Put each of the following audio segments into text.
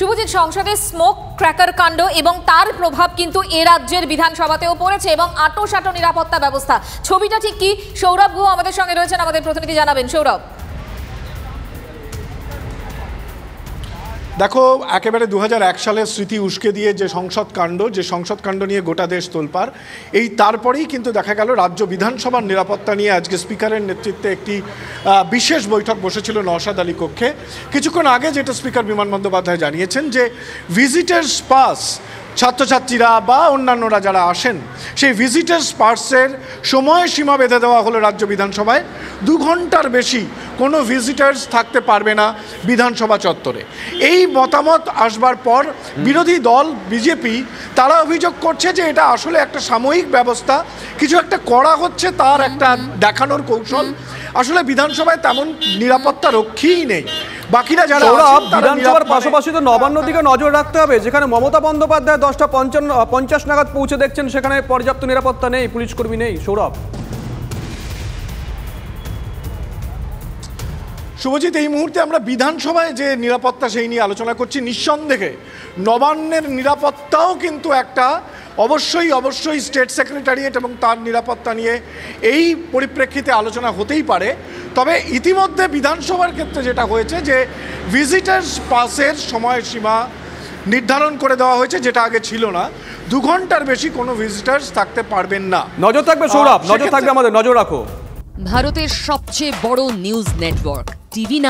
শুভজিৎ, সংসদে smoke cracker কাণ্ড এবং তার প্রভাব কিন্তু এ রাজ্যের বিধানসভাতেও পড়েছে এবং আঁটো নিরাপত্তা ব্যবস্থা, ছবিটা ঠিক কি? সৌরভ গুহ আমাদের সঙ্গে রয়েছেন, আমাদের প্রতিনিধি জানাবেন। সৌরভ, দেখো, একেবারে 2001 সালের স্মৃতি উস্কে দিয়ে যে সংসদ কাণ্ড নিয়ে গোটা দেশ তোলপাড়, এই তারপরেই কিন্তু দেখা গেল রাজ্য বিধানসভার নিরাপত্তা নিয়ে আজকে স্পিকারের নেতৃত্বে একটি বিশেষ বৈঠক বসেছিল নওশাদ আলী কক্ষে। কিছুক্ষণ আগে যেটা স্পিকার বিমান বন্দ্যোপাধ্যায় জানিয়েছেন যে ভিজিটার্স পাস, ছাত্রছাত্রীরা বা অন্যান্যরা যারা আসেন সেই ভিজিটার্স পাসের সময়সীমা বেঁধে দেওয়া হলো রাজ্য বিধানসভায়। 2 ঘন্টার বেশি কোনো ভিজিটার্স থাকতে পারবে না বিধানসভা চত্বরে। এই মতামত আসবার পর বিরোধী দল বিজেপি তারা অভিযোগ করছে যে এটা আসলে একটা সাময়িক ব্যবস্থা, কিছু একটা করা হচ্ছে তার একটা দেখানোর কৌশল। আসলে বিধানসভায় তেমন নিরাপত্তা রক্ষীই নেই। বাকিরা যারা বিধানসভার পাশাপাশি তো নবান্নর দিকে নজর রাখতে হবে, যেখানে মমতা বন্দ্যোপাধ্যায় 10:50 নাগাদ পৌঁছে দেখছেন সেখানে পর্যাপ্ত নিরাপত্তা নেই, পুলিশ কর্মী নেই। সৌরভ, শুভজিৎ, এই মুহূর্তে আমরা বিধানসভায় যে নিরাপত্তা সেই নিয়ে আলোচনা করছি। নিঃসন্দেহে নবান্নের নিরাপত্তাও কিন্তু একটা অবশ্যই স্টেট সেক্রেটারিয়েট এবং তার নিরাপত্তা নিয়ে এই পরিপ্রেক্ষিতে আলোচনা হতেই পারে। তবে ইতিমধ্যে বিধানসভার ক্ষেত্রে যেটা হয়েছে যে ভিজিটার্স পাসের সময়সীমা নির্ধারণ করে দেওয়া হয়েছে, যেটা আগে ছিল না। 2 ঘন্টার বেশি কোনো ভিজিটার্স থাকতে পারবেন না। নজর থাকবে সৌরভ, নজর থাকবে, আমাদের নজর রাখো। ভারতের সবচেয়ে বড় নিউজ নেটওয়ার্ক TV9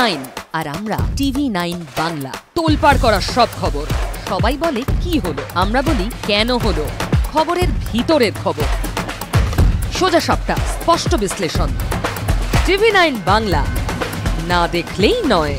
আর আমরা TV9 বাংলা। তোলপাড় করা সব খবর, সবাই বলে কি হলো, আমরা বলি কেন হলো। খবরের ভিতরের খবর, সোজা সাপটা, স্পষ্ট বিশ্লেষণ। TV9 বাংলা, না দেখলেই নয়।